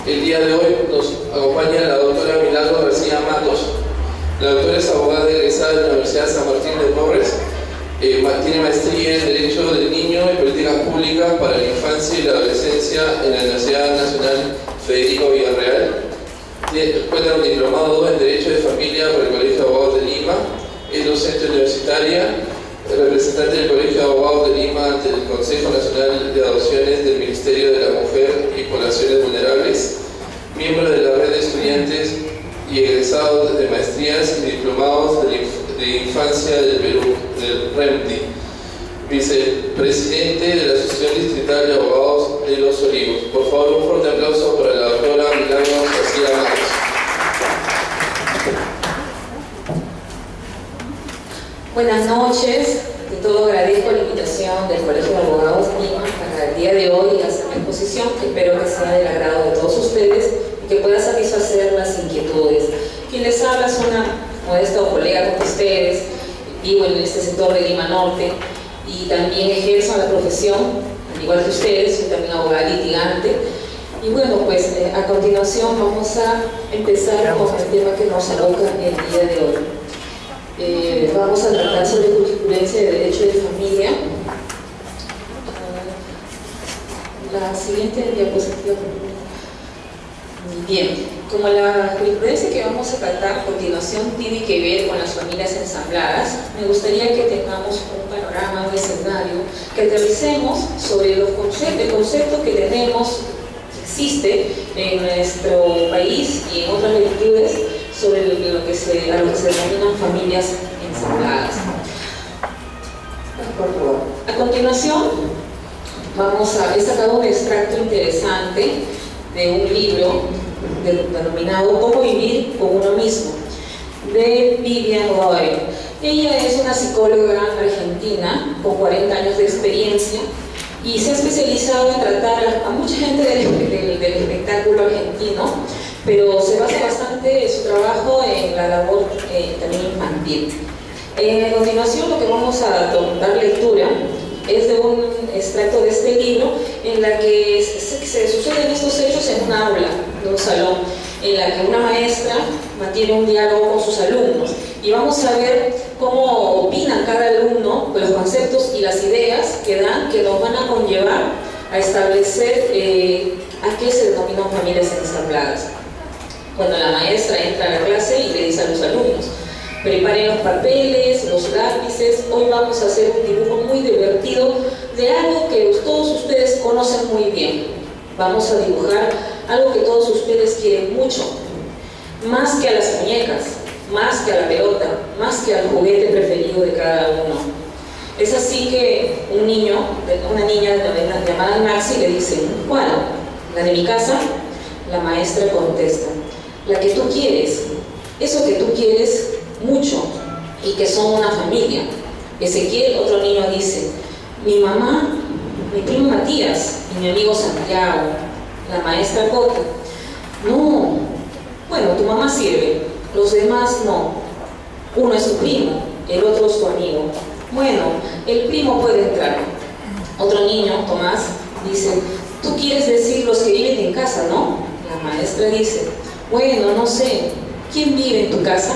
El día de hoy nos acompaña la doctora Milagro García Matos. La doctora es abogada egresada de la Universidad San Martín de Porres. Tiene maestría en Derecho del Niño y Políticas Públicas para la Infancia y la Adolescencia en la Universidad Nacional Federico Villarreal. Cuenta un diplomado en Derecho de Familia por el Colegio de Abogados de Lima. Es docente universitaria, representante del Colegio de Abogados de Lima ante el Consejo Nacional de Adopciones del Ministerio de la Mujer y Poblaciones Vulnerables, miembro de la red de estudiantes y egresados de maestrías y diplomados de infancia del Perú, del REMDI, vicepresidente de la Asociación Distrital de Abogados de Los Olivos. Por favor, un fuerte aplauso para la doctora Milagro García Matos. Buenas noches, de todo agradezco la invitación del Colegio de Abogados de Lima para el día de hoy hacer la exposición, que espero que sea del agrado de todos ustedes y que pueda satisfacer las inquietudes. Quien les habla es una modesta colega con ustedes, vivo en este sector de Lima Norte y también ejerzo la profesión, al igual que ustedes, soy también abogada litigante. Y bueno, pues a continuación vamos a empezar con el tema que nos aboca el día de hoy. Vamos a tratar sobre jurisprudencia de derecho de familia. La siguiente diapositiva. Bien, como la jurisprudencia que vamos a tratar a continuación tiene que ver con las familias ensambladas, me gustaría que tengamos un panorama, un escenario, que aterricemos sobre el concepto que tenemos, que existe en nuestro país y en otras latitudes, sobre lo que se denominan familias ensambladas. A continuación, he sacado un extracto interesante de un libro denominado Cómo vivir con uno mismo, de Vivian Loy. Ella es una psicóloga argentina con 40 años de experiencia y se ha especializado en tratar a mucha gente del espectáculo argentino, pero se basa bastante su trabajo en la labor también infantil. A continuación, lo que vamos a dar lectura es de un extracto de este libro en la que se suceden estos hechos en un aula de un salón, en la que una maestra mantiene un diálogo con sus alumnos y vamos a ver cómo opina cada alumno con los conceptos y las ideas que dan, que nos van a conllevar a establecer a qué se denominan familias ensambladas. Cuando la maestra entra a la clase y le dice a los alumnos: preparen los papeles, los lápices, hoy vamos a hacer un dibujo muy divertido de algo que todos ustedes conocen muy bien. Vamos a dibujar algo que todos ustedes quieren mucho, más que a las muñecas, más que a la pelota, más que al juguete preferido de cada uno. Es así que una niña llamada Maxi le dice: bueno, la de mi casa. La maestra contesta: la que tú quieres, eso que tú quieres mucho y que son una familia. Ezequiel, otro niño, dice: mi mamá, mi primo Matías y mi amigo Santiago. La maestra acota: no, bueno, tu mamá sirve, los demás no. Uno es tu primo, el otro es tu amigo. Bueno, el primo puede entrar. Otro niño, Tomás, dice: tú quieres decir los que viven en casa, ¿no? La maestra dice: bueno, no sé, ¿quién vive en tu casa?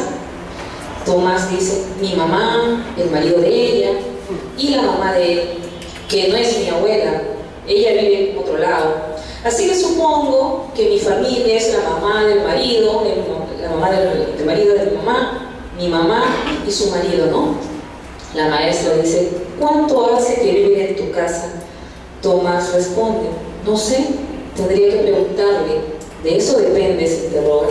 Tomás dice: mi mamá, el marido de ella y la mamá de él, que no es mi abuela, ella vive en otro lado. Así que supongo que mi familia es la mamá del marido, la mamá del marido de mi mamá y su marido, ¿no? La maestra dice: ¿cuánto hace que viven en tu casa? Tomás responde: no sé, tendría que preguntarle. De eso depende, se interroga.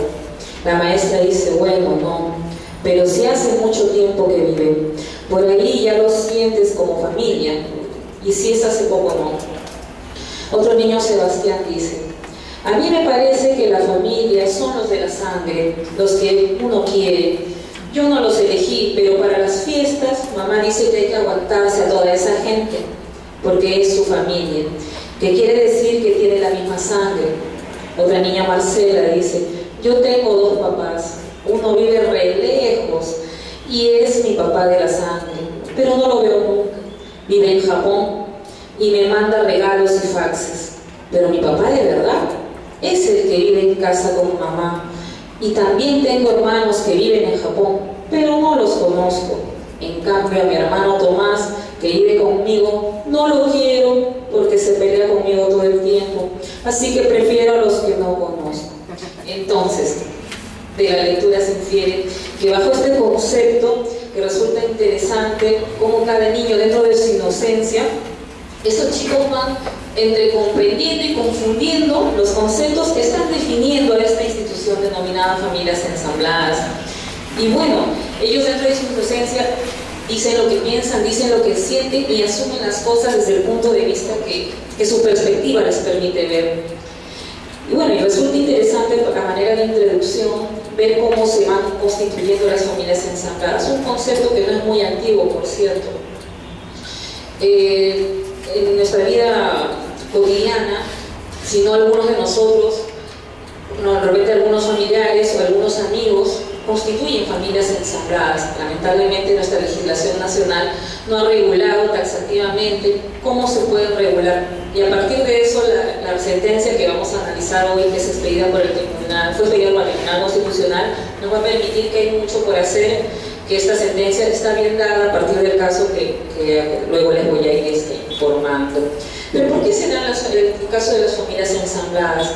La maestra dice: bueno, no, pero si hace mucho tiempo que viven, por ahí ya los sientes como familia, y si es hace poco, no. Otro niño, Sebastián, dice: a mí me parece que la familia son los de la sangre, los que uno quiere. Yo no los elegí, pero para las fiestas mamá dice que hay que aguantarse a toda esa gente, porque es su familia, que quiere decir que tiene la misma sangre. Otra niña, Marcela, dice: yo tengo dos papás, uno vive re lejos y es mi papá de la sangre, pero no lo veo nunca. Vive en Japón y me manda regalos y faxes, pero mi papá de verdad, es el que vive en casa con mamá. Y también tengo hermanos que viven en Japón, pero no los conozco. En cambio, a mi hermano Tomás, que vive conmigo, no lo quiero porque se pelea conmigo todo el tiempo. Así que prefiero a los que no conozco. Entonces, de la lectura se infiere que bajo este concepto, que resulta interesante, como cada niño dentro de su inocencia, estos chicos van entre comprendiendo y confundiendo los conceptos que están definiendo a esta institución denominada familias ensambladas. Y bueno, ellos dentro de su inocencia dicen lo que piensan, dicen lo que sienten y asumen las cosas desde el punto de vista que su perspectiva les permite ver. Y bueno, y resulta interesante a manera de introducción ver cómo se van constituyendo las familias ensambladas, un concepto que no es muy antiguo, por cierto. En nuestra vida cotidiana, si no algunos de nosotros, no, de repente algunos familiares o algunos amigos constituyen familias ensambladas. Lamentablemente nuestra legislación nacional no ha regulado taxativamente cómo se pueden regular, y a partir de eso la sentencia que vamos a analizar hoy, que es expedida por el Tribunal, fue expedida por el Tribunal Constitucional, nos va a permitir, que hay mucho por hacer, que esta sentencia está bien dada a partir del caso que luego les voy a ir informando. Pero ¿por qué se da el caso de las familias ensambladas?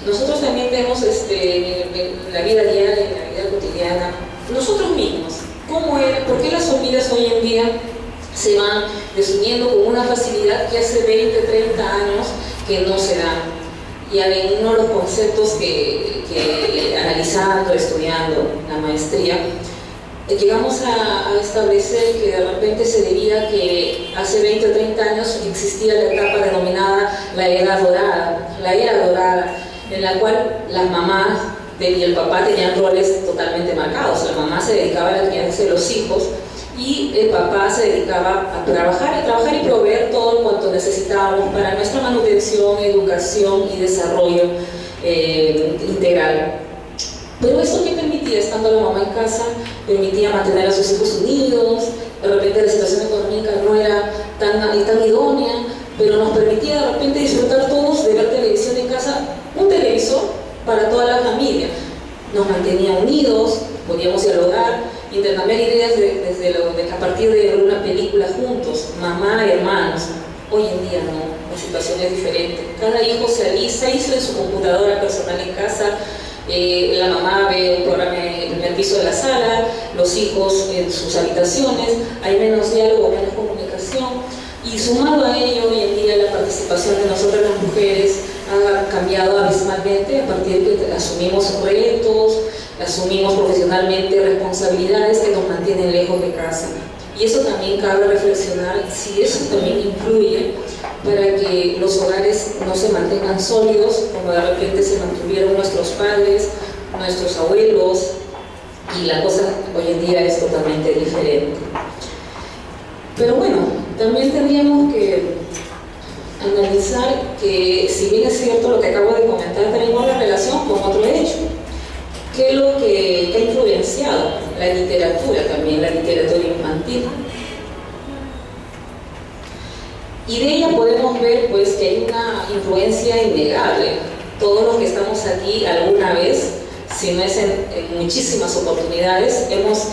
Nosotros también vemos en la vida diaria, en la vida cotidiana, nosotros mismos, ¿por qué las familias hoy en día se van desuniendo con una facilidad que hace 20, 30 años que no se dan? Y en uno de los conceptos que analizando, estudiando la maestría, llegamos a establecer que de repente se debía a que hace 20 o 30 años existía la etapa denominada la era dorada, en la cual las mamás y el papá tenían roles totalmente marcados. La mamá se dedicaba a la crianza de los hijos y el papá se dedicaba a trabajar y proveer todo cuanto necesitábamos para nuestra manutención, educación y desarrollo integral. Pero eso que permitía, estando la mamá en casa, permitía mantener a sus hijos unidos. De repente la situación económica no era tan idónea, pero nos permitía de repente disfrutar todos de ver televisión en casa, un televisor para toda la familia. Nos mantenía unidos, podíamos dialogar, intercambiar ideas a partir de una película juntos, mamá y hermanos. Hoy en día no, la situación es diferente. Cada hijo se alisa en su computadora personal en casa. La mamá ve un programa en el piso de la sala, los hijos en sus habitaciones, hay menos diálogo, menos comunicación, y sumado a ello, hoy en día la participación de nosotras las mujeres ha cambiado abismalmente a partir de que asumimos retos, asumimos profesionalmente responsabilidades que nos mantienen lejos de casa. Y eso también cabe reflexionar si eso también influye para que los hogares no se mantengan sólidos, como de repente se mantuvieron nuestros padres, nuestros abuelos, y la cosa hoy en día es totalmente diferente. Pero bueno, también tendríamos que analizar que, si bien es cierto lo que acabo de comentar, tenemos la relación con otro hecho, que es lo que ha influenciado la literatura también, la literatura infantil. Y de ella podemos ver pues que hay una influencia innegable. Todos los que estamos aquí alguna vez, si no es en muchísimas oportunidades, hemos,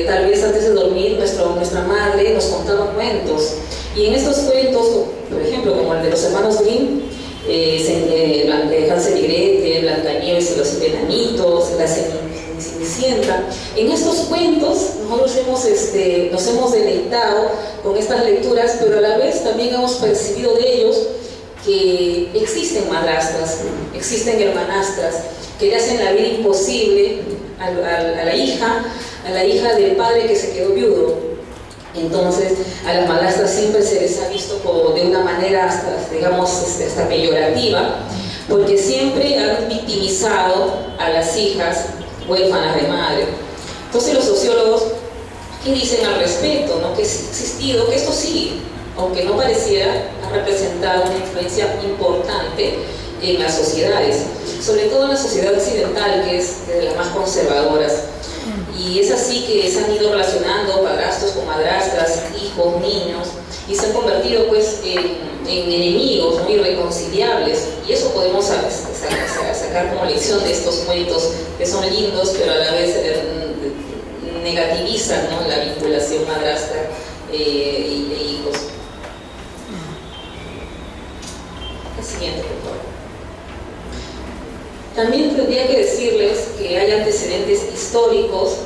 tal vez antes de dormir, nuestra madre nos contaba cuentos. Y en estos cuentos, por ejemplo, como el de los hermanos Grimm, Hansel y Gretel, Blancanieves y los siete enanitos, la Cenicienta. En estos cuentos nosotros nos hemos deleitado con estas lecturas, pero a la vez también hemos percibido de ellos que existen madrastras, existen hermanastras, que le hacen la vida imposible a la hija del padre que se quedó viudo. Entonces, a las madrastras siempre se les ha visto de una manera hasta peyorativa, porque siempre han victimizado a las hijas huérfanas de madre. Entonces los sociólogos, ¿qué dicen al respecto? ¿No? Que ha existido, que esto sí, aunque no pareciera, ha representado una influencia importante en las sociedades, sobre todo en la sociedad occidental, que es de las más conservadoras. Y es así que se han ido relacionando padrastros con madrastras, hijos, niños, y se han convertido pues en en enemigos, ¿no?, irreconciliables, y eso podemos sacar como lección de estos cuentos que son lindos, pero a la vez negativizan, ¿no?, la vinculación madrastra de hijos. La siguiente, por favor. También tendría que decirles que hay antecedentes históricos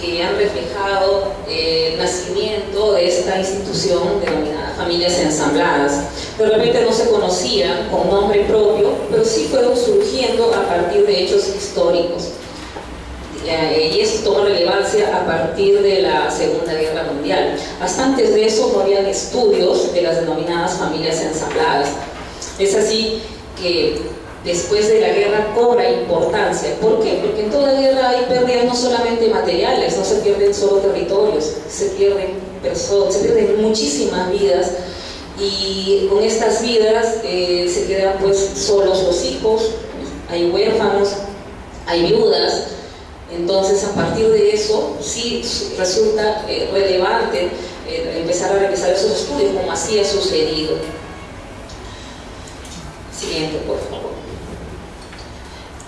que han reflejado el nacimiento de esta institución denominada familias ensambladas. De repente no se conocían con nombre propio, pero sí fueron surgiendo a partir de hechos históricos. Y esto toma relevancia a partir de la Segunda Guerra Mundial. Hasta antes de eso no habían estudios de las denominadas familias ensambladas. Es así que después de la guerra cobra importancia. ¿Por qué? Porque en toda guerra hay pérdidas no solamente materiales, no se pierden solo territorios, se pierden personas, se pierden muchísimas vidas, y con estas vidas se quedan pues solos los hijos, hay huérfanos, hay viudas. Entonces, a partir de eso sí resulta relevante empezar a realizar esos estudios, como así ha sucedido. Siguiente, por favor.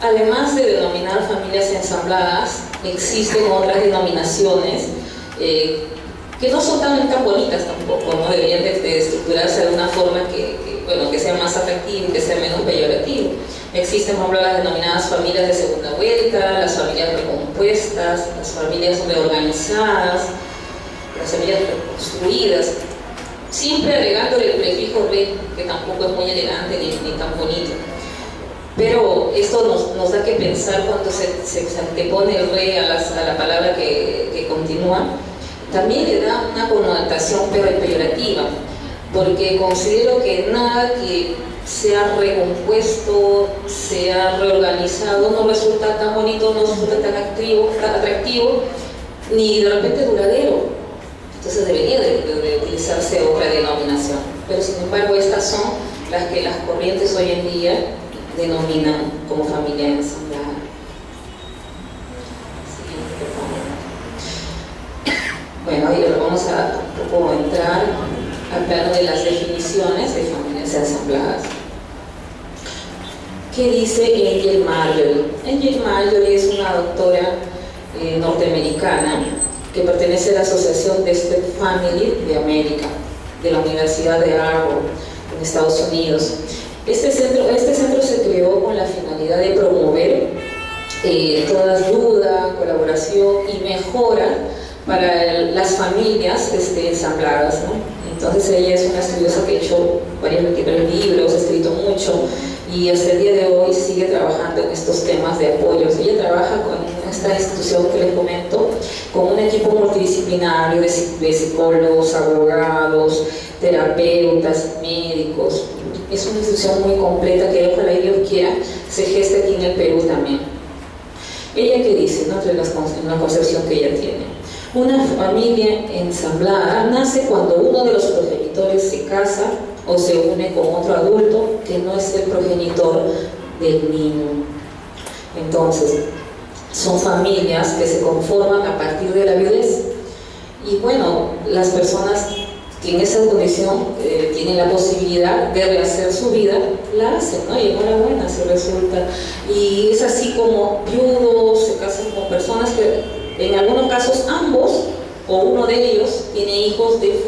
Además de denominar familias ensambladas, existen otras denominaciones que no son tan bonitas tampoco, ¿no? Deberían de estructurarse de una forma que sea más atractiva y que sea menos peyorativo. Existen, por ejemplo, las denominadas familias de segunda vuelta, las familias recompuestas, las familias reorganizadas, las familias reconstruidas, siempre agregándole el prefijo re, que tampoco es muy elegante ni tan bonito. Pero esto nos da que pensar cuando se antepone el re a la palabra que continúa. También le da una connotación peyorativa, porque considero que nada que sea recompuesto, sea reorganizado, no resulta tan bonito, no resulta tan atractivo, ni de repente duradero. Entonces debería de utilizarse otra denominación. Pero sin embargo, estas son las que las corrientes hoy en día denominan como familia ensamblada. Bueno, ahora vamos a un poco entrar al plano de las definiciones de familias ensambladas. ¿Qué dice Angel Marjorie? Angel Marjorie es una doctora norteamericana que pertenece a la Asociación de Step Family de América, de la Universidad de Harvard, en Estados Unidos. Este centro se creó con la finalidad de promover toda ayuda, colaboración y mejora para las familias ensambladas, ¿no? Entonces ella es una estudiosa que ha hecho varios libros, ha escrito mucho, y hasta el día de hoy sigue trabajando en estos temas de apoyos. Ella trabaja con esta institución que les comento, con un equipo multidisciplinario de psicólogos, abogados, terapeutas, médicos. Es una institución muy completa que, ojalá Dios quiera, se geste aquí en el Perú también. Ella, ¿qué dice? ¿No? Una concepción que ella tiene. Una familia ensamblada nace cuando uno de los progenitores se casa o se une con otro adulto que no es el progenitor del niño. Entonces, son familias que se conforman a partir de la viudez. Y bueno, las personas que en esa condición tienen la posibilidad de rehacer su vida, la hacen, ¿no? Y enhorabuena, se resulta. Y es así como viudos se casan con personas que en algunos casos ambos o uno de ellos tiene hijos de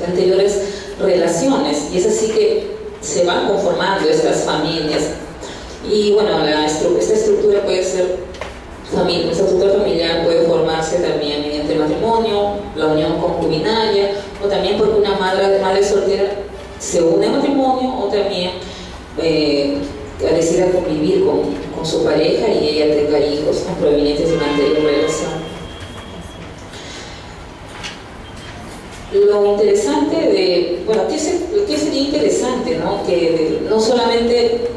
anteriores relaciones, y es así que se van conformando estas familias. Y bueno, esta estructura puede ser familia, esta estructura familiar puede formarse también mediante el matrimonio, la unión concubinaria, o también porque una madre soltera se une a matrimonio, o también decida convivir con su pareja y ella tenga hijos, ¿no?, provenientes de una anterior relación. Lo interesante ¿qué sería interesante, ¿no? Que no solamente,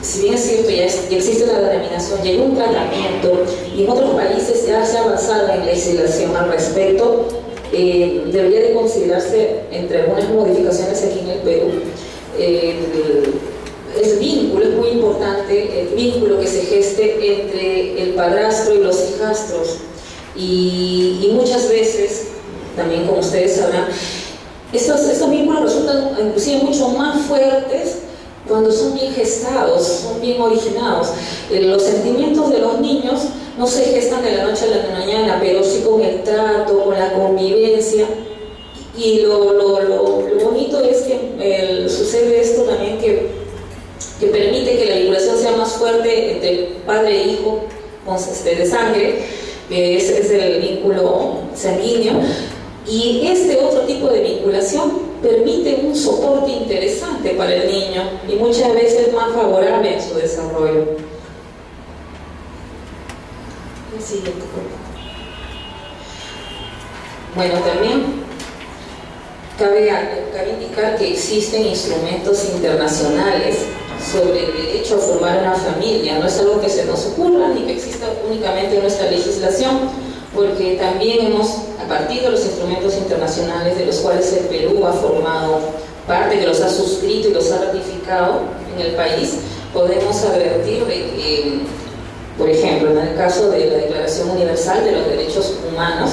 si bien es cierto, ya existe una denominación, ya hay un tratamiento, y en otros países ya se ha avanzado en legislación al respecto, debería de considerarse, entre algunas modificaciones aquí en el Perú, el vínculo es muy importante, el vínculo que se geste entre el padrastro y los hijastros, y muchas veces, también como ustedes sabrán, estos vínculos resultan inclusive mucho más fuertes cuando son bien gestados, son bien originados. Los sentimientos de los niños no se gestan de la noche a la mañana, pero sí con el trato, con la convivencia. Y lo bonito es que sucede esto también que permite que la vinculación sea más fuerte entre padre e hijo de sangre, que es el vínculo sanguíneo. Y este otro tipo de vinculación permite un soporte interesante para el niño y muchas veces más favorable en su desarrollo. Bueno, también cabe indicar que existen instrumentos internacionales sobre el derecho a formar una familia. No es algo que se nos ocurra ni que exista únicamente en nuestra legislación, porque también hemos, a partir de los instrumentos internacionales de los cuales el Perú ha formado parte, que los ha suscrito y los ha ratificado en el país, podemos advertir de que, por ejemplo, en el caso de la Declaración Universal de los Derechos Humanos,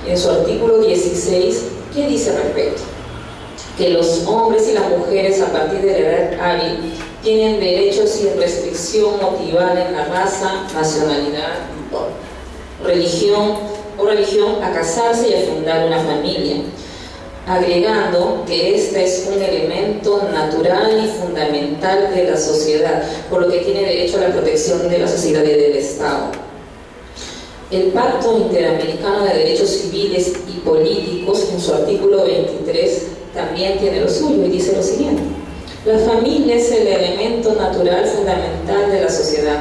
en su artículo 16, ¿qué dice al respecto? Que los hombres y las mujeres a partir de la edad hábil tienen derechos sin restricción motivada en la raza, nacionalidad, religión a casarse y a fundar una familia, agregando que este es un elemento natural y fundamental de la sociedad, por lo que tiene derecho a la protección de la sociedad y del Estado. El Pacto Interamericano de Derechos Civiles y Políticos, en su artículo 23, también tiene lo suyo y dice lo siguiente: la familia es el elemento natural fundamental de la sociedad,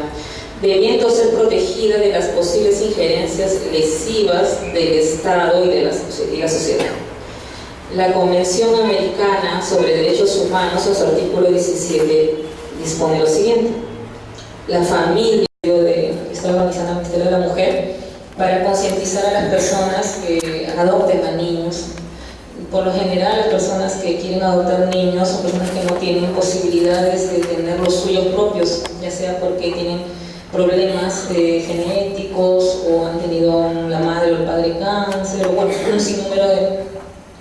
debiendo ser protegida de las posibles injerencias lesivas del Estado y de la sociedad. La Convención Americana sobre Derechos Humanos, en su artículo 17, dispone lo siguiente: la familia está organizada el Ministerio de la Mujer para concientizar a las personas que adopten a niños. Por lo general, las personas que quieren adoptar niños son personas que no tienen posibilidades de tener los suyos propios, ya sea porque tienen problemas genéticos o han tenido la madre o el padre cáncer, o bueno, un sinnúmero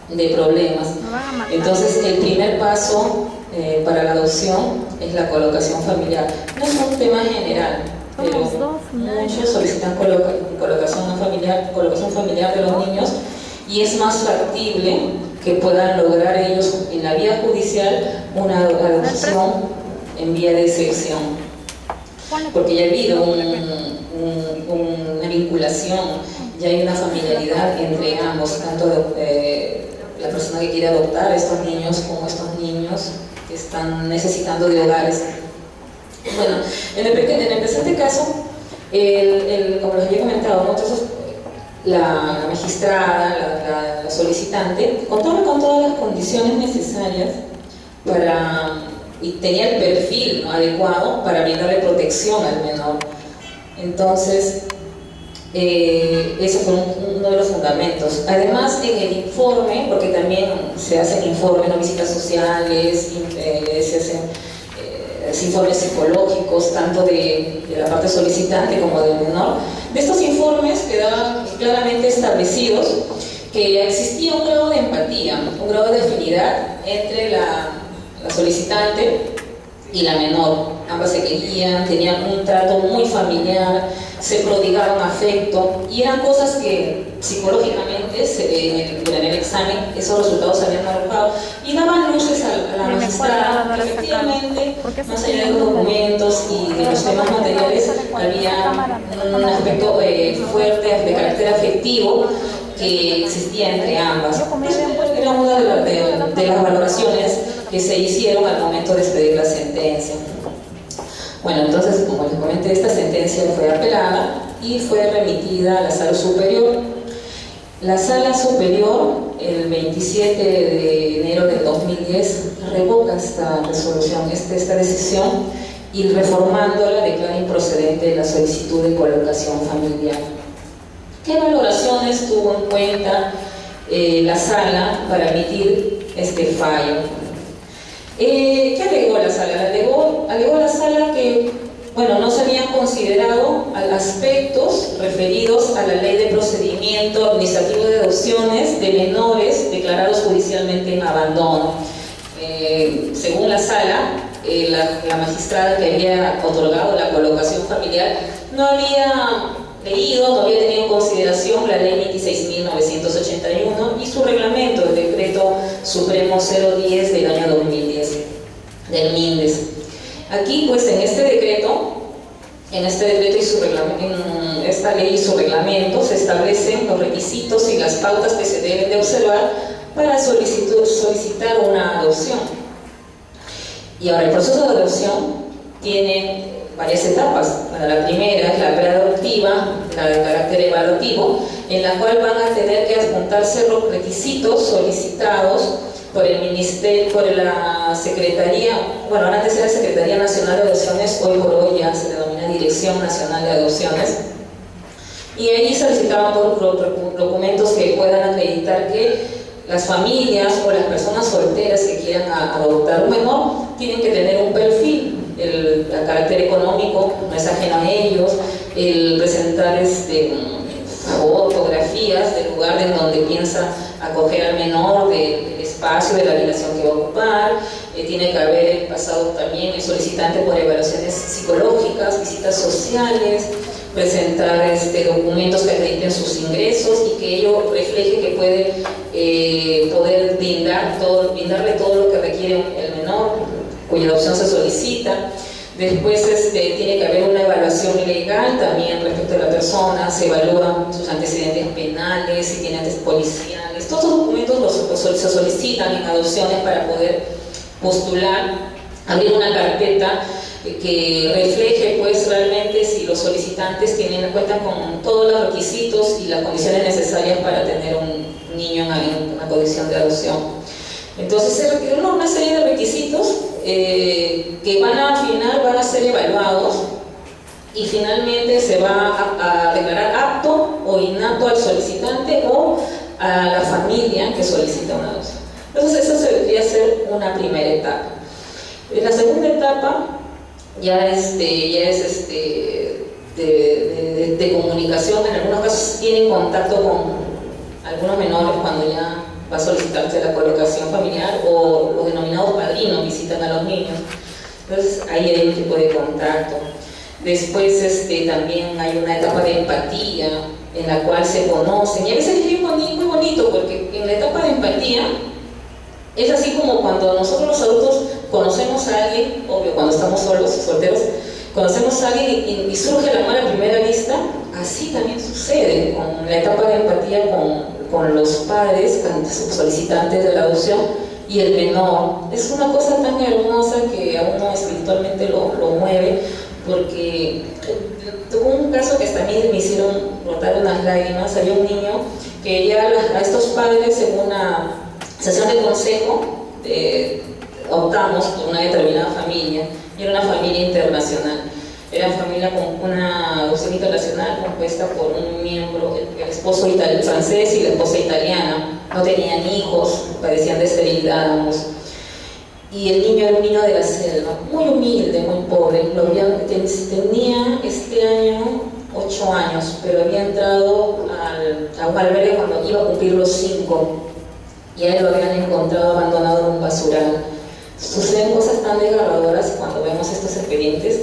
de problemas. Entonces, el primer paso para la adopción es la colocación familiar. No es un tema general, pero muchos solicitan colocación familiar de los niños, y es más factible que puedan lograr ellos en la vía judicial una adopción en vía de excepción, porque ya ha habido una vinculación, ya hay una familiaridad entre ambos, tanto la persona que quiere adoptar a estos niños como estos niños que están necesitando de hogares. Bueno, en el presente caso, como les había comentado, ¿no? Entonces, la magistrada, la solicitante, contaba con todas las condiciones necesarias y tenía el perfil, ¿no?, adecuado para brindarle protección al menor. Entonces, ese fue uno de los fundamentos. Además, en el informe, porque también se hacen informes, ¿no?, visitas sociales, se hacen informes psicológicos, tanto de la parte solicitante como del menor. De estos informes quedaban claramente establecidos que existía un grado de empatía, un grado de afinidad entre la solicitante y la menor. Ambas se querían, tenían un trato muy familiar, se prodigaban afecto, y eran cosas que psicológicamente en el examen esos resultados se habían arrojado y daban luces a la magistrada. Efectivamente, más allá de los documentos y de los temas materiales, había un aspecto fuerte de carácter afectivo que existía entre ambas. Era una de las valoraciones que se hicieron al momento de expedir la sentencia. Bueno, entonces, como les comenté, esta sentencia fue apelada y fue remitida a la Sala Superior. La Sala Superior, el 27 de enero del 2010, revoca esta resolución, esta decisión, y reformándola declara improcedente la solicitud de colocación familiar. ¿Qué valoraciones tuvo en cuenta la Sala para emitir este fallo? ¿Qué alegó la Sala? Alegó la Sala que bueno, no se habían considerado aspectos referidos a la ley de procedimiento administrativo de adopciones de menores declarados judicialmente en abandono. Según la sala, la magistrada que había otorgado la colocación familiar no había leído, no había tenido en consideración la ley 26.981 y su reglamento, el decreto supremo 010 del año 2010, del MINDES. Aquí, pues, en este decreto y su reglamento, en esta ley y su reglamento se establecen los requisitos y las pautas que se deben de observar para solicitar una adopción. Y ahora, el proceso de adopción tiene varias etapas. Bueno, la primera es la preadoptiva, la de carácter evaluativo, en la cual van a tener que adjuntarse los requisitos solicitados por el Ministerio, por la Secretaría, bueno, antes era Secretaría Nacional de Adopciones, hoy por hoy ya se denomina Dirección Nacional de Adopciones, y ahí solicitaban por documentos que puedan acreditar que las familias o las personas solteras que quieran adoptar un menor tienen que tener un perfil, el carácter económico no es ajeno a ellos, el presentar fotografías del lugar en donde piensa acoger al menor, del espacio, de la habitación que va a ocupar, tiene que haber pasado también el solicitante por evaluaciones psicológicas, visitas sociales, presentar documentos que acrediten sus ingresos y que ello refleje que puede poder brindarle todo lo que requiere el menor, cuya adopción se solicita. Después tiene que haber una evaluación legal también respecto a la persona, se evalúan sus antecedentes penales, si tiene antecedentes policiales. Todos los documentos se solicitan en adopciones para poder postular, abrir una carpeta que refleje pues realmente si los solicitantes cuentan con todos los requisitos y las condiciones necesarias para tener un niño en una condición de adopción. Entonces se requieren una serie de requisitos que van a ser evaluados y finalmente se va a declarar apto o inapto al solicitante o a la familia que solicita una adopción. Entonces eso se debería ser una primera etapa. En la segunda etapa ya es de comunicación. En algunos casos tienen contacto con algunos menores cuando ya va a solicitarse la colocación familiar, o los denominados padrinos visitan a los niños. Entonces ahí hay un tipo de contacto. Después también hay una etapa de empatía en la cual se conocen, y a veces es muy bonito porque en la etapa de empatía es así como cuando nosotros los adultos conocemos a alguien, obvio cuando estamos solteros, conocemos a alguien y surge el amor a primera vista. Así también sucede con la etapa de empatía con los padres, con sus solicitantes de la adopción y el menor. Es una cosa tan hermosa que a uno espiritualmente lo mueve, porque tuvo un caso que hasta a mí me hicieron brotar unas lágrimas. Había un niño que ya a estos padres en una sesión de consejo optamos por una determinada familia, y era una familia internacional. Era una familia con una adopción internacional compuesta por un miembro, el esposo francés y la esposa italiana. No tenían hijos, padecían de esterilidad ambos. Y el niño era un niño de la selva, muy humilde, muy pobre. Tenía este año 8 años, pero había entrado a un albergue cuando iba a cumplir los 5. Y a él lo habían encontrado abandonado en un basural. Suceden cosas tan desgarradoras cuando vemos estos expedientes.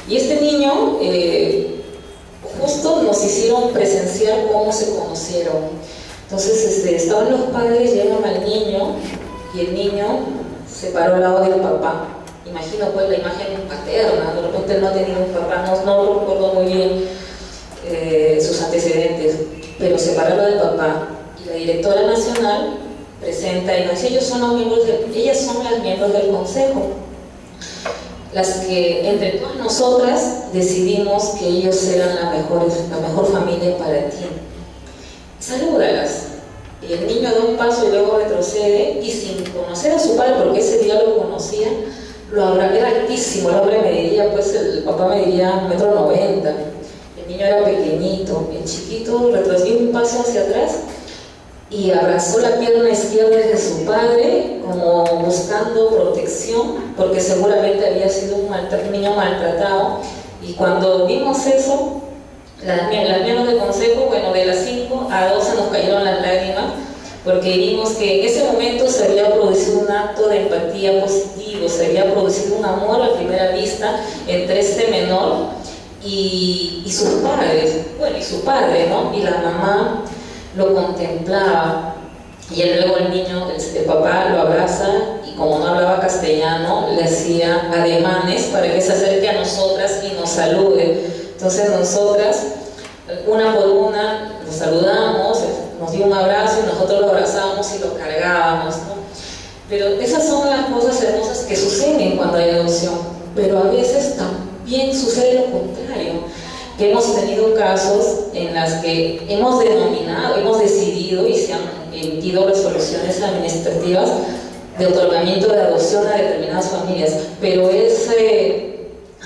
Y este niño, justo nos hicieron presenciar cómo se conocieron. Entonces estaban los padres, llegan al niño, y el niño se paró al lado del papá. Imagino pues la imagen paterna, de repente él no ha tenido un papá, no recuerdo muy bien sus antecedentes, pero se paró al lado del papá. Y la directora nacional presenta y nos dice: ellas son las miembros del consejo, las que entre todas nosotras decidimos que ellos eran la mejor familia para ti. Salúdalas. Y el niño da un paso y luego retrocede, y sin conocer a su padre, porque ese día lo conocía, era altísimo, el hombre mediría, pues el papá mediría 1,90 m, el niño era pequeñito, el chiquito retrocedió un paso hacia atrás y abrazó la pierna izquierda de su padre como buscando protección, porque seguramente había sido un niño maltratado, Y cuando vimos eso, las miembros del consejo, bueno, de las 5 a 2 se nos cayeron las lágrimas, porque vimos que en ese momento se había producido un acto de empatía positivo, se había producido un amor a primera vista entre este menor y sus padres, bueno, y su padre, ¿no? Y la mamá lo contemplaba, y luego el niño, el papá lo abraza, y como no hablaba castellano, le hacía ademanes para que se acerque a nosotras y nos salude. Entonces nosotras, una por una, lo saludamos, nos dio un abrazo y nosotros lo abrazábamos y lo cargábamos, ¿no? Pero esas son las cosas hermosas que suceden cuando hay adopción, pero a veces también sucede lo contrario, que hemos tenido casos en las que hemos decidido y se han emitido resoluciones administrativas de otorgamiento de adopción a determinadas familias, pero ese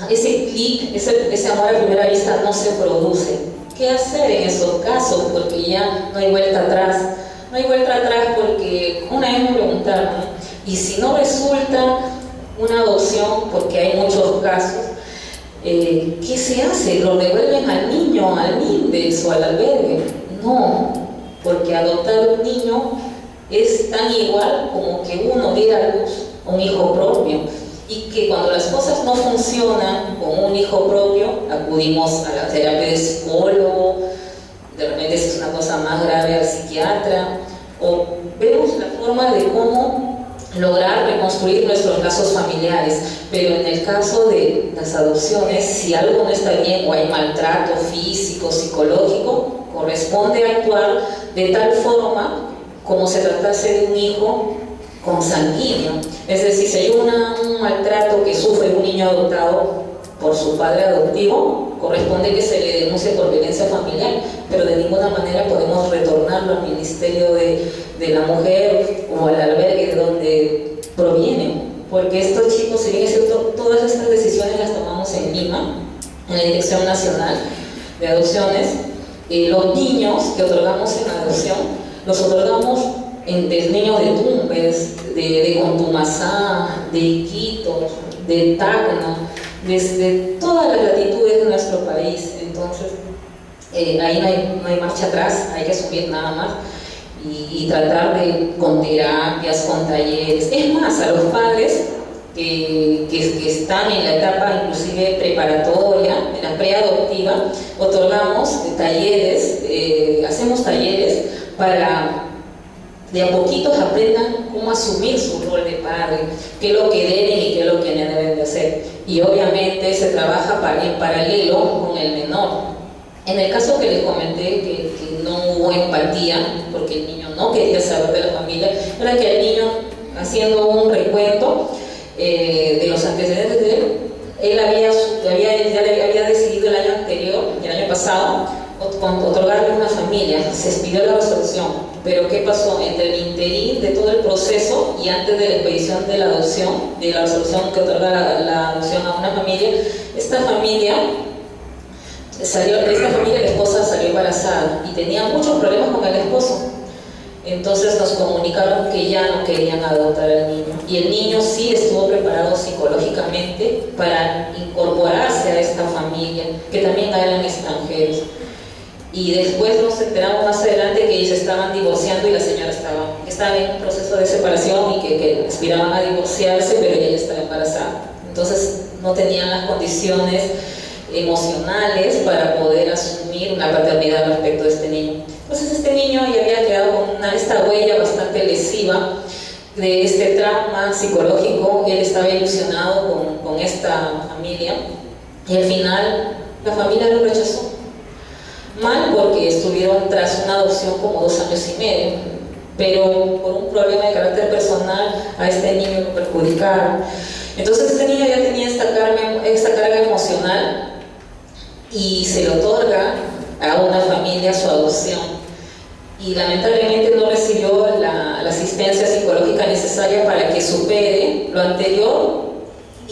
clic, ese amor a primera vista no se produce. ¿Qué hacer en esos casos? Porque ya no hay vuelta atrás. No hay vuelta atrás porque una vez me preguntaron, ¿no? Y si no resulta una adopción, porque hay muchos casos, ¿qué se hace? ¿Lo devuelven al niño, al INDEX o al albergue? No, porque adoptar un niño es tan igual como que uno diera a luz a un hijo propio, y que cuando las cosas no funcionan con un hijo propio, acudimos a la terapia de psicólogo, de repente si es una cosa más grave al psiquiatra, o vemos la forma de cómo lograr reconstruir nuestros lazos familiares. Pero en el caso de las adopciones, si algo no está bien o hay maltrato físico, psicológico, corresponde actuar de tal forma como se tratase de un hijo consanguíneo. Es decir, si hay un maltrato que sufre un niño adoptado por su padre adoptivo, corresponde que se le denuncie por violencia familiar, pero de ninguna manera podemos retornarlo al Ministerio de la Mujer o al albergue de donde provienen, porque estos chicos, si bien es cierto, todas estas decisiones las tomamos en Lima, en la Dirección Nacional de Adopciones. Los niños que otorgamos en adopción, los otorgamos de niños de Tumbes, de Contumazá, de Iquitos, de Tacna, desde todas las latitudes de nuestro país. Entonces, ahí no hay marcha atrás, hay que subir nada más y tratar con terapias, con talleres. Es más, a los padres que están en la etapa inclusive preparatoria, en la preadoptiva, otorgamos talleres, hacemos talleres para de a poquitos aprendan cómo asumir su rol de padre, qué es lo que deben y qué es lo que no deben de hacer. Y obviamente se trabaja en paralelo con el menor. En el caso que les comenté que no hubo empatía, porque el niño no quería saber de la familia, era que el niño, haciendo un recuento de los antecedentes de él había decidido el año anterior, el año pasado, otorgarle una familia. Se expidió la resolución. Pero ¿qué pasó? Entre el interín de todo el proceso y antes de la expedición de la adopción, de la resolución que otorga la adopción a una familia, esta familia, la esposa salió embarazada y tenía muchos problemas con el esposo. Entonces nos comunicaron que ya no querían adoptar al niño, y el niño sí estuvo preparado psicológicamente para incorporarse a esta familia, que también eran extranjeros. Y después nos enteramos más adelante que ellos estaban divorciando y la señora estaba en un proceso de separación y que aspiraban a divorciarse, pero ella estaba embarazada. Entonces no tenían las condiciones emocionales para poder asumir una paternidad respecto de este niño. Entonces este niño ya había quedado con esta huella bastante lesiva de este trauma psicológico. Él estaba ilusionado con esta familia y al final la familia lo rechazó. Mal, porque estuvieron tras una adopción como 2 años y medio, pero por un problema de carácter personal a este niño lo perjudicaron. Entonces este niño ya tenía esta carga emocional y se le otorga a una familia su adopción, y lamentablemente no recibió la asistencia psicológica necesaria para que supere lo anterior,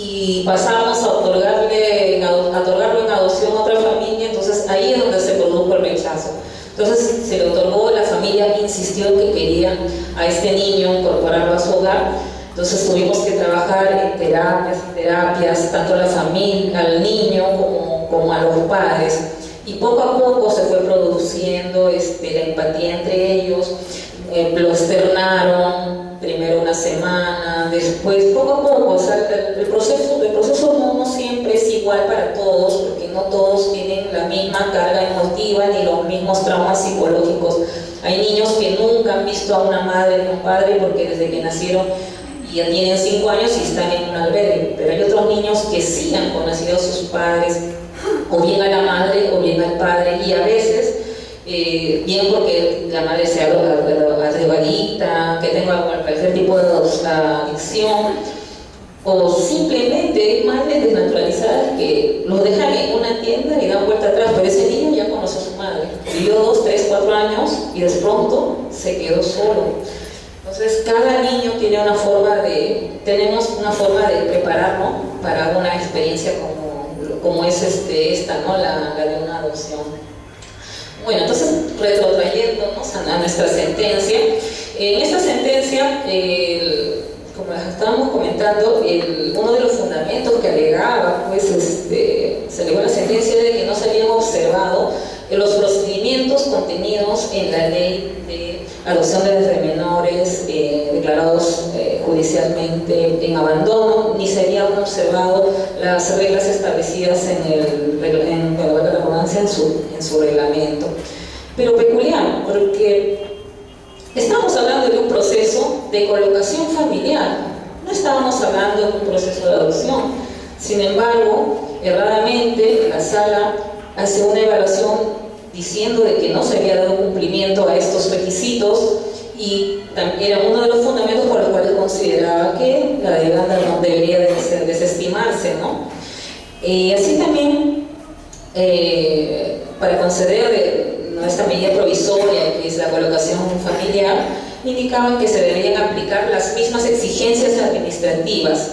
y pasamos a otorgarlo en adopción a otra familia. Entonces ahí es donde se produjo el rechazo. Entonces se le otorgó, la familia insistió que quería a este niño incorporarlo a su hogar. Entonces tuvimos que trabajar en terapias, tanto a la familia, al niño, como como a los padres. Y poco a poco se fue produciendo la empatía entre ellos, lo externaron, primero una semana, después poco a poco, o sea, el proceso no siempre es igual para todos, porque no todos tienen la misma carga emotiva ni los mismos traumas psicológicos. Hay niños que nunca han visto a una madre ni un padre porque desde que nacieron ya tienen 5 años y están en un albergue, pero hay otros niños que sí han conocido a sus padres, o bien a la madre o bien al padre, y a veces bien porque la madre sea drogadicta, que tenga cualquier tipo de adicción, o simplemente hay madres desnaturalizadas que los dejan en una tienda y dan vuelta atrás, pero ese niño ya conoce a su madre, vivió 2, 3, 4 años y de pronto se quedó solo. Entonces cada niño tiene tenemos una forma de prepararnos para una experiencia como es esta, ¿no? La de una adopción. Bueno, entonces retrotrayéndonos a nuestra sentencia, en esta sentencia, como estábamos comentando, uno de los fundamentos que alegaba, pues, se alegó la sentencia de que no se habían observado los procedimientos contenidos en la ley de adopción de menores declarados judicialmente en abandono, ni se habían observado las reglas establecidas en su reglamento. Pero peculiar, porque estamos hablando de un proceso de colocación familiar, no estábamos hablando de un proceso de adopción. Sin embargo, erradamente la sala hace una evaluación diciendo de que no se había dado cumplimiento a estos requisitos, y era uno de los fundamentos por los cuales consideraba que la demanda no debería desestimarse, ¿no? Así también, para conceder esta medida provisoria, que es la colocación familiar, indicaban que se deberían aplicar las mismas exigencias administrativas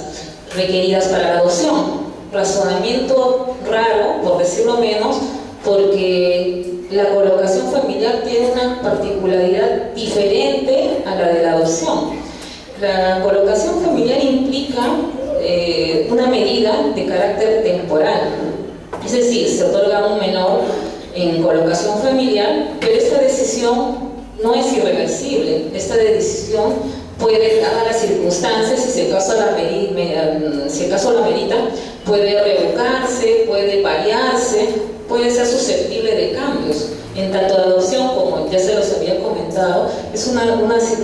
requeridas para la adopción. Razonamiento raro, por decirlo menos, porque la colocación familiar tiene una particularidad diferente a la de la adopción. La colocación familiar implica una medida de carácter temporal, es decir, se otorga a un menor en colocación familiar, pero esta decisión no es irreversible. Esta decisión puede, dadas las circunstancias, si el caso la merita, puede revocarse, puede variarse, puede ser susceptible de cambios. En tanto la adopción, como ya se los había comentado, es una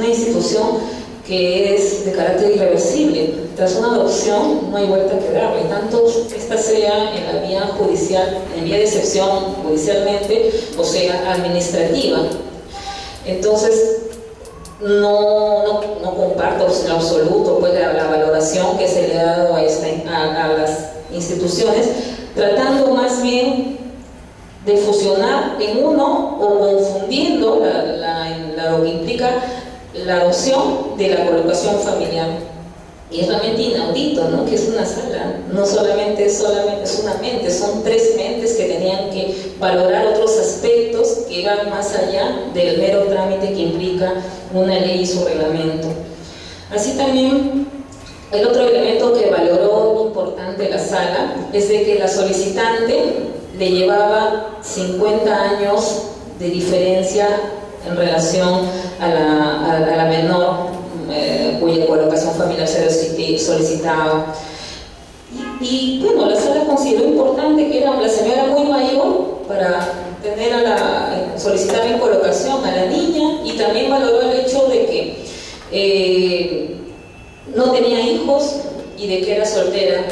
institución que es de carácter irreversible. Tras una adopción no hay vuelta que darle, tanto esta sea en la vía judicial, en vía de excepción judicialmente, o sea administrativa. Entonces no comparto en absoluto, pues, la valoración que se le ha dado a las instituciones, tratando más bien de fusionar en uno o confundiendo lo que implica la adopción de la colocación familiar. Y es realmente inaudito, ¿no? Que es una sala, no solamente es una mente, son 3 mentes que tenían que valorar otros aspectos que van más allá del mero trámite que implica una ley y su reglamento. Así también, el otro elemento que valoró importante la sala es de que la solicitante le llevaba 50 años de diferencia en relación a la menor cuya colocación familiar se solicitaba. Y bueno, la sala consideró importante que la señora muy mayor para solicitar en colocación a la niña, y también valoró el hecho de que no tenía hijos y de que era soltera.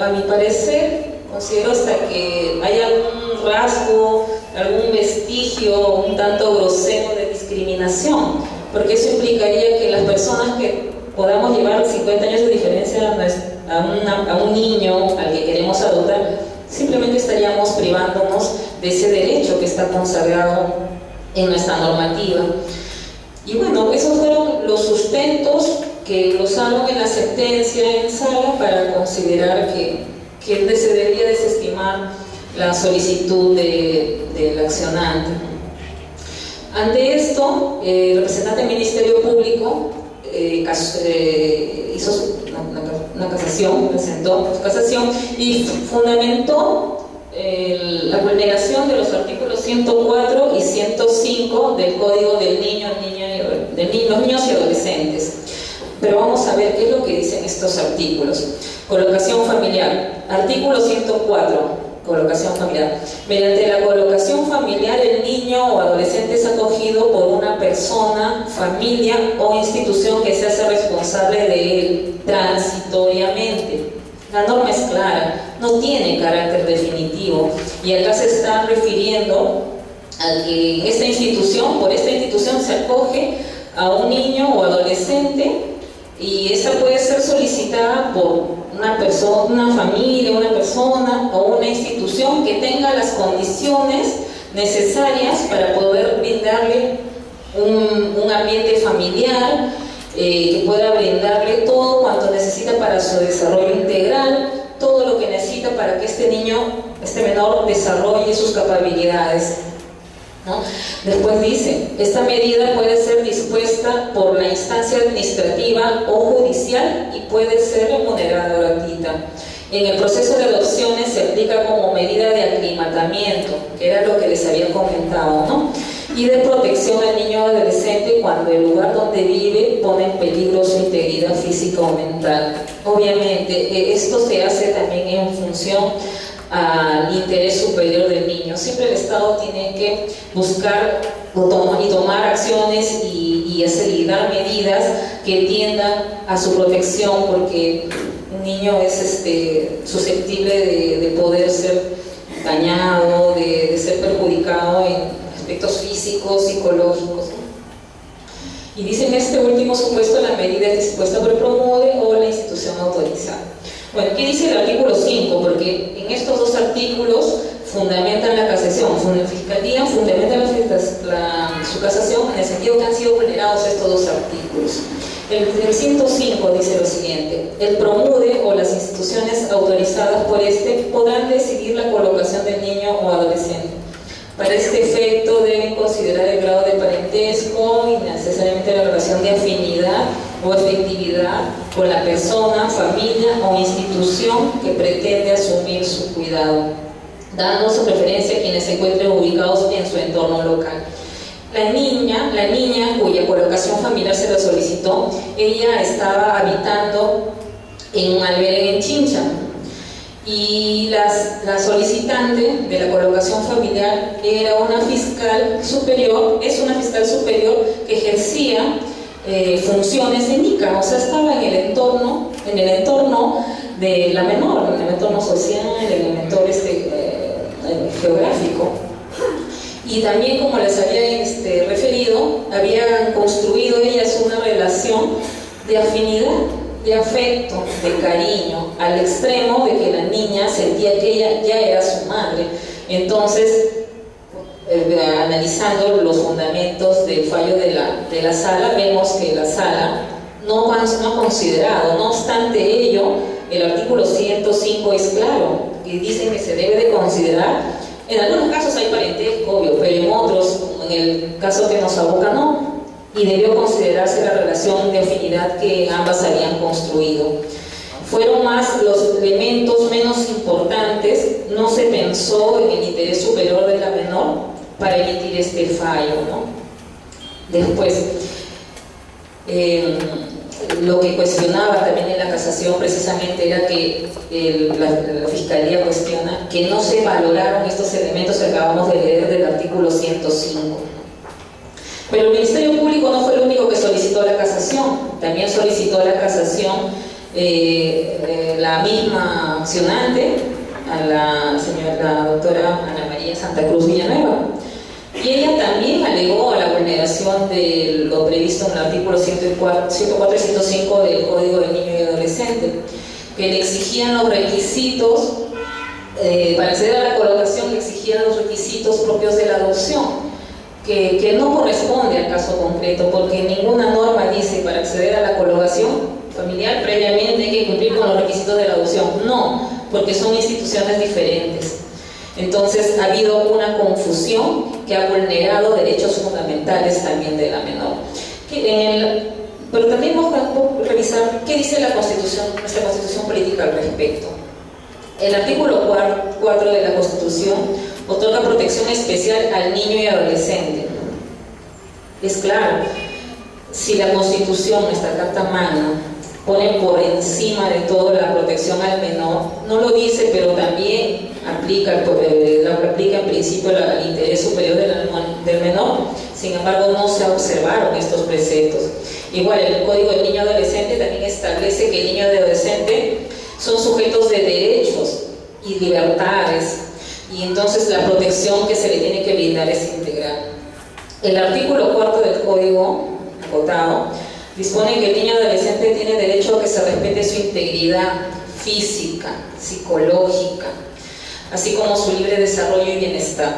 A mi parecer, considero hasta que hay algún rasgo, algún vestigio un tanto grosero de discriminación, porque eso implicaría que las personas que podamos llevar 50 años de diferencia a un niño al que queremos adoptar, simplemente estaríamos privándonos de ese derecho que está consagrado en nuestra normativa. Y bueno, esos fueron los sustentos que glosaron en la sentencia en sala para considerar que se debía desestimar la solicitud del accionante. Ante esto, el representante del Ministerio Público hizo una casación, presentó casación y fundamentó la vulneración de los artículos 104 y 105 del Código del Niño, los niños y adolescentes. Pero vamos a ver qué es lo que dicen estos artículos. Colocación familiar. Artículo 104. Colocación familiar. Mediante la colocación familiar, el niño o adolescente es acogido por una persona, familia o institución que se hace responsable de él transitoriamente. La norma es clara, no tiene carácter definitivo, y acá se está refiriendo a que esta institución, por esta institución se acoge a un niño o adolescente, y esa puede ser solicitada por una persona, una familia, una persona o una institución que tenga las condiciones necesarias para poder brindarle un ambiente familiar, que pueda brindarle todo cuanto necesita para su desarrollo integral, todo lo que necesita para que este menor desarrolle sus capacidades, ¿no? Después dice, esta medida puede ser dispuesta por la instancia administrativa o judicial y puede ser remunerada o gratuita. En el proceso de adopciones se aplica como medida de aclimatamiento, que era lo que les había comentado, ¿no? Y de protección al niño o adolescente cuando el lugar donde vive pone en peligro su integridad física o mental. Obviamente, esto se hace también en función al interés superior del niño. Siempre el Estado tiene que buscar y tomar acciones y dar medidas que tiendan a su protección, porque un niño es susceptible de poder ser dañado, de ser perjudicado en aspectos físicos, psicológicos. Y dicen este último supuesto, la medida es dispuesta por el PROMUDE o la institución autorizada. Bueno, ¿qué dice el artículo 5? Porque en estos dos artículos fundamentan la casación. La Fiscalía fundamenta su casación en el sentido que han sido vulnerados estos dos artículos. El 105 dice lo siguiente: el PROMUDE o las instituciones autorizadas por este podrán decidir la colocación del niño o adolescente. Para este efecto deben considerar el grado de parentesco y necesariamente la relación de afinidad o efectividad con la persona, familia o institución que pretende asumir su cuidado, dando su preferencia a quienes se encuentren ubicados en su entorno local. La niña cuya colocación familiar se le solicitó, ella estaba habitando en un albergue en Chincha, y la solicitante de la colocación familiar era una fiscal superior, es una fiscal superior que ejercía funciones en Ica, o sea, estaba en el entorno de la menor, en el entorno social, en el entorno geográfico. Y también, como les había referido, habían construido ellas una relación de afinidad, de afecto, de cariño, al extremo de que la niña sentía que ella ya era su madre. Entonces, analizando los fundamentos del fallo de la sala, vemos que la sala no ha considerado. No obstante ello, el artículo 105 es claro, y dicen que se debe de considerar. En algunos casos hay parentesco, obvio, pero en otros, en el caso que nos aboca, no, y debió considerarse la relación de afinidad que ambas habían construido. Fueron más los elementos menos importantes, no se pensó en el interés superior de la menor para emitir este fallo, ¿no? Después, lo que cuestionaba también en la casación precisamente era que la Fiscalía cuestiona que no se valoraron estos elementos que acabamos de leer del artículo 105. Pero el Ministerio Público no fue el único que solicitó la casación, también solicitó la casación la misma accionante, a la doctora Ana María Santa Cruz Villanueva. Y ella también alegó a la vulneración de lo previsto en el artículo 104 y 105 del Código del Niño y Adolescente, que le exigían los requisitos, para acceder a la colocación le exigían los requisitos propios de la adopción, que no corresponde al caso concreto, porque ninguna norma dice para acceder a la colocación familiar previamente hay que cumplir con los requisitos de la adopción. No, porque son instituciones diferentes. Entonces ha habido una confusión que ha vulnerado derechos fundamentales también de la menor. Pero también vamos a revisar qué dice la Constitución, nuestra Constitución política al respecto. El artículo 4 de la Constitución otorga protección especial al niño y adolescente. Es claro, si la Constitución, nuestra Carta Magna, pone por encima de todo la protección al menor, no lo dice, pero también aplica en principio el interés superior del menor. Sin embargo, no se observaron estos preceptos. Igual, el Código del Niño y Adolescente también establece que el niño y adolescente son sujetos de derechos y libertades, y entonces la protección que se le tiene que brindar es integral. El artículo 4 del Código, acotado, dispone que el niño y adolescente tiene derecho a que se respete su integridad física, psicológica, así como su libre desarrollo y bienestar.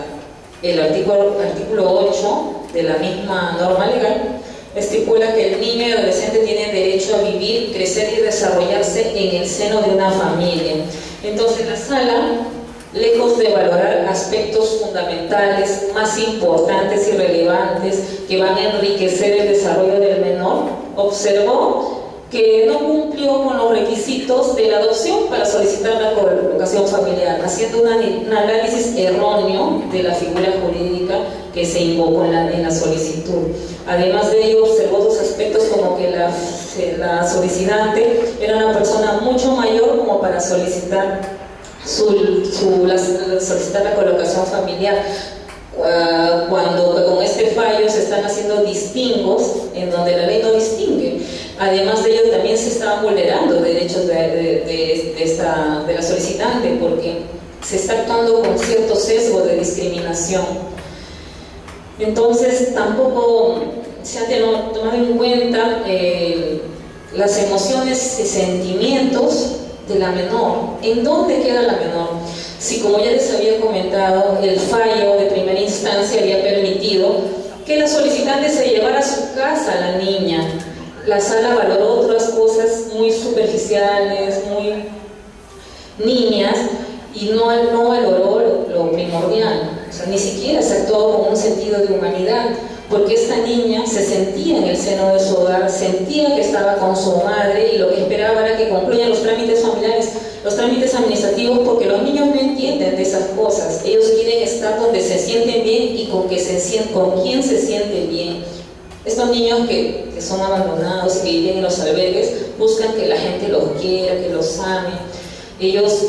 El artículo 8 de la misma norma legal estipula que el niño y adolescente tienen derecho a vivir, crecer y desarrollarse en el seno de una familia. Entonces la sala, lejos de valorar aspectos fundamentales, más importantes y relevantes que van a enriquecer el desarrollo del menor, observó que no cumplió con los requisitos de la adopción para solicitar la colocación familiar, haciendo un análisis erróneo de la figura jurídica que se invocó en la solicitud. Además de ello, observó dos aspectos, como que la solicitante era una persona mucho mayor como para solicitar solicitar la colocación familiar, cuando con este fallo se están haciendo distingos en donde la ley no distingue. Además de ello, también se estaban vulnerando derechos de la solicitante, porque se está actuando con cierto sesgo de discriminación. Entonces tampoco se ha tomado en cuenta las emociones y sentimientos de la menor. ¿En dónde queda la menor? Si, como ya les había comentado, el fallo de primera instancia había permitido que la solicitante se llevara a su casa a la niña, la sala valoró otras cosas muy superficiales, muy niñas, y no valoró lo primordial. O sea, ni siquiera se actuó con un sentido de humanidad, porque esta niña se sentía en el seno de su hogar, sentía que estaba con su madre, y lo que esperaba era que concluyan los trámites familiares, los trámites administrativos, porque los niños no entienden de esas cosas. Ellos quieren estar donde se sienten bien y con quien se siente bien. Estos niños que son abandonados y que viven en los albergues buscan que la gente los quiera, que los ame. Ellos,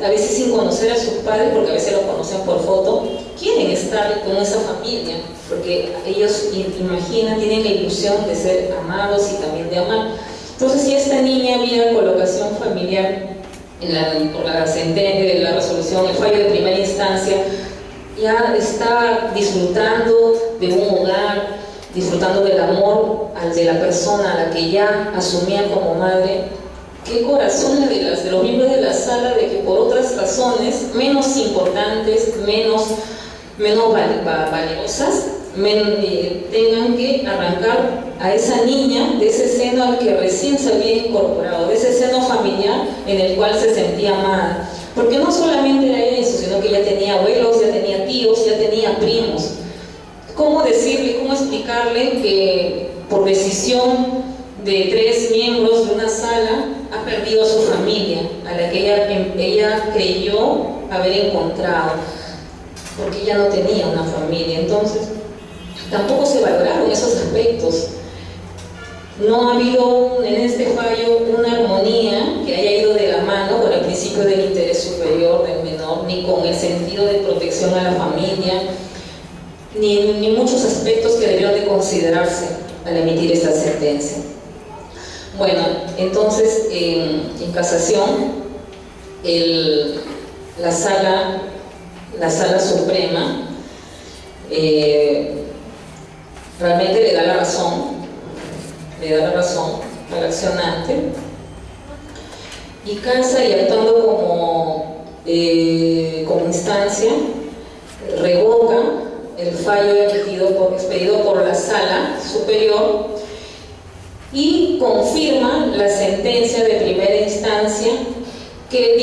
a veces sin conocer a sus padres, porque a veces los conocen por foto, quieren estar con esa familia, porque ellos imaginan, tienen la ilusión de ser amados y también de amar. Entonces, si esta niña había colocación familiar por la resolución, el fallo de primera instancia, ya está disfrutando de un hogar, disfrutando del amor de la persona a la que ya asumía como madre. Qué corazón de los miembros de la sala de que por otras razones menos importantes, menos valiosas, tengan que arrancar a esa niña de ese seno al que recién se había incorporado, de ese seno familiar en el cual se sentía amada. Porque no solamente era eso, sino que ya tenía abuelos, ya tenía tíos, ya tenía primos. ¿Cómo decirle, cómo explicarle que por decisión de 3 miembros de una sala ha perdido a su familia, a la que ella creyó haber encontrado, porque ella no tenía una familia? Entonces, tampoco se valoraron esos aspectos. No ha habido en este fallo una armonía que haya ido de la mano con el principio del interés superior del menor, ni con el sentido de protección a la familia, ni muchos aspectos que debieron de considerarse al emitir esta sentencia. Bueno, entonces en casación la sala suprema realmente le da la razón al accionante, y casa, y actuando como instancia, revoca el fallo expedido por la sala superior y confirma la sentencia de primera instancia que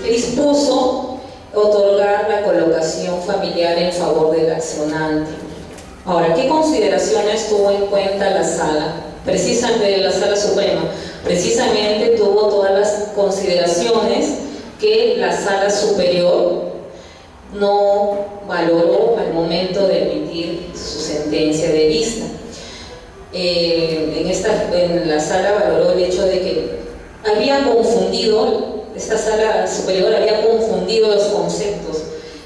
dispuso otorgar la colocación familiar en favor del accionante. Ahora, ¿qué consideraciones tuvo en cuenta la sala? Precisamente la sala suprema, precisamente tuvo todas las consideraciones que la Sala Superior no valoró al momento de emitir su sentencia de vista. En la sala valoró el hecho de que esta Sala Superior había confundido los conceptos,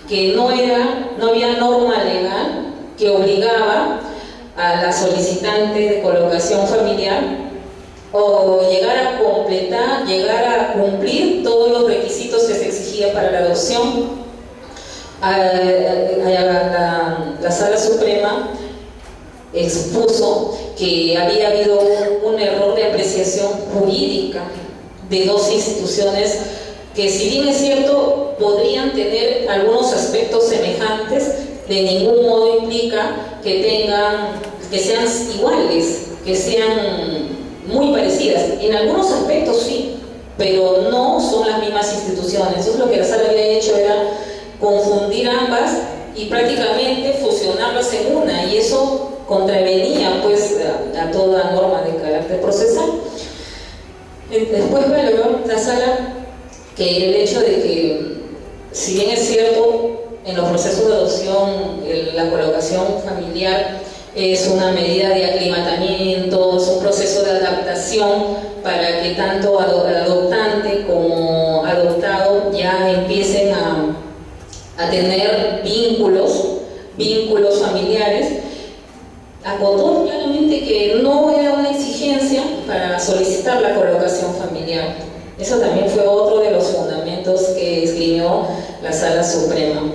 que no había norma legal que obligaba a la solicitante de colocación familiar o llegar a cumplir todos los requisitos que se exigía para la adopción. La Sala Suprema expuso que había habido un error de apreciación jurídica de dos instituciones que, si bien es cierto, podrían tener algunos aspectos semejantes, de ningún modo implica que sean iguales, que sean muy parecidas. En algunos aspectos sí, pero no son las mismas instituciones. Entonces lo que la sala había hecho era confundir ambas y prácticamente fusionarlas en una, y eso contravenía pues a toda norma de carácter procesal. Después valoró la sala que el hecho de que, si bien es cierto, en los procesos de adopción la colocación familiar es una medida de aclimatamiento, es un proceso de adaptación para que tanto adoptante como adoptado ya empiecen a tener vínculos familiares, acotó claramente que no era una exigencia para solicitar la colocación familiar. Eso también fue otro de los fundamentos que esgrimió la Sala Suprema.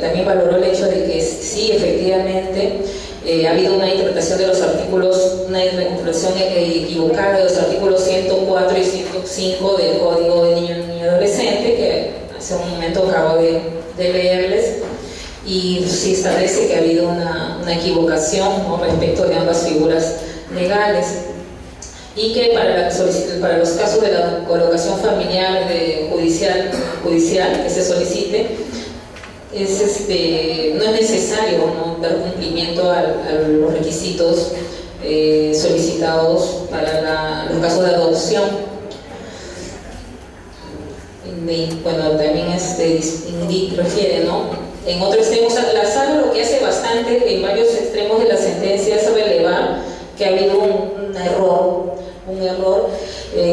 También valoró el hecho de que sí, efectivamente, ha habido una interpretación de los artículos, una interpretación equivocada de los artículos 104 y 105 del Código de Niño y Adolescente, que hace un momento acabo de leerles, y sí establece que ha habido una equivocación, ¿no?, respecto de ambas figuras legales, y que para los casos de la colocación familiar judicial que se solicite, no es necesario, ¿no?, dar cumplimiento a los requisitos solicitados para los casos de adopción. Bueno, también refiere, ¿no?, en otro extremo, la sala lo que hace bastante en varios extremos de la sentencia es relevar que ha habido un error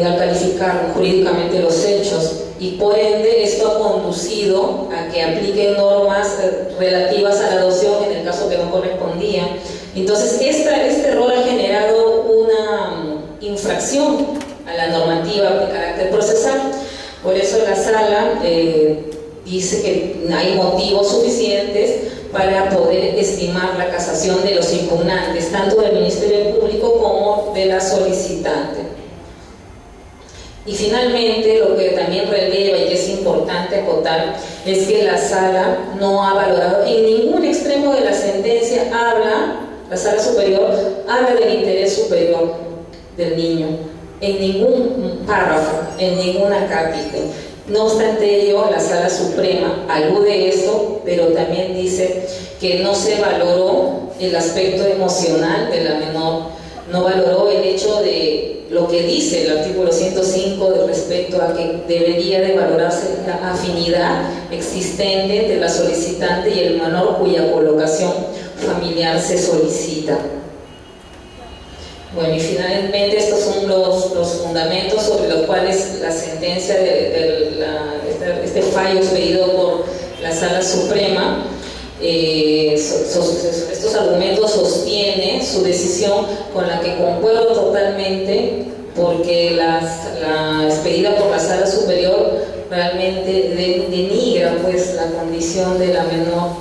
al calificar jurídicamente los hechos, y por ende esto ha conducido a que apliquen normas relativas a la adopción en el caso que no correspondía. Entonces este error ha generado una infracción a la normativa de carácter procesal. Por eso la sala dice que hay motivos suficientes para poder estimar la casación de los impugnantes, tanto del Ministerio Público como de la solicitante. Y finalmente, lo que también releva y que es importante acotar es que la sala no ha valorado en ningún extremo de la sentencia, la sala superior habla del interés superior del niño, en ningún párrafo, en ningún acápite. No obstante ello, la Sala Suprema alude a esto, pero también dice que no se valoró el aspecto emocional de la menor, no valoró el hecho de lo que dice el artículo 105 respecto a que debería de valorarse la afinidad existente entre la solicitante y el menor cuya colocación familiar se solicita. Bueno, y finalmente estos son los fundamentos sobre los cuales la sentencia este fallo expedido por la Sala Suprema, estos argumentos sostiene su decisión, con la que concuerdo totalmente, porque la expedida por la Sala Superior realmente denigra pues la condición de la menor.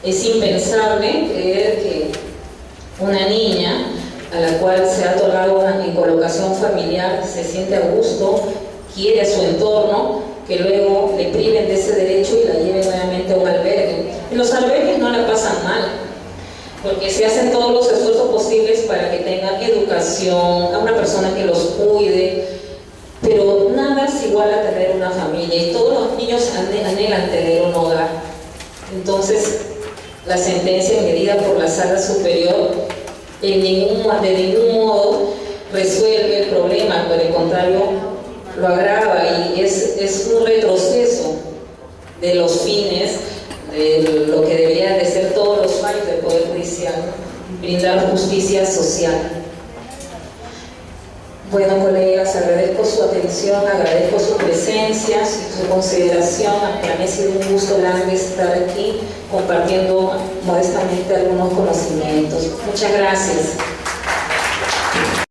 Es impensable creer que una niña a la cual se ha otorgado una colocación familiar se siente a gusto, quiere a su entorno, que luego le priven de ese derecho y la lleven nuevamente a un albergue. En los albergues no la pasan mal, porque se hacen todos los esfuerzos posibles para que tengan educación, a una persona que los cuide, pero nada es igual a tener una familia, y todos los niños anhelan tener un hogar. Entonces, la sentencia emitida por la Sala Superior de ningún modo resuelve el problema, por el contrario lo agrava, y es un retroceso de los fines de lo que deberían de ser todos los fallos del Poder Judicial, brindar justicia social. Bueno, colegas, agradezco su atención, agradezco su presencia, su consideración. Para mí ha sido un gusto grande estar aquí compartiendo modestamente algunos conocimientos. Muchas gracias.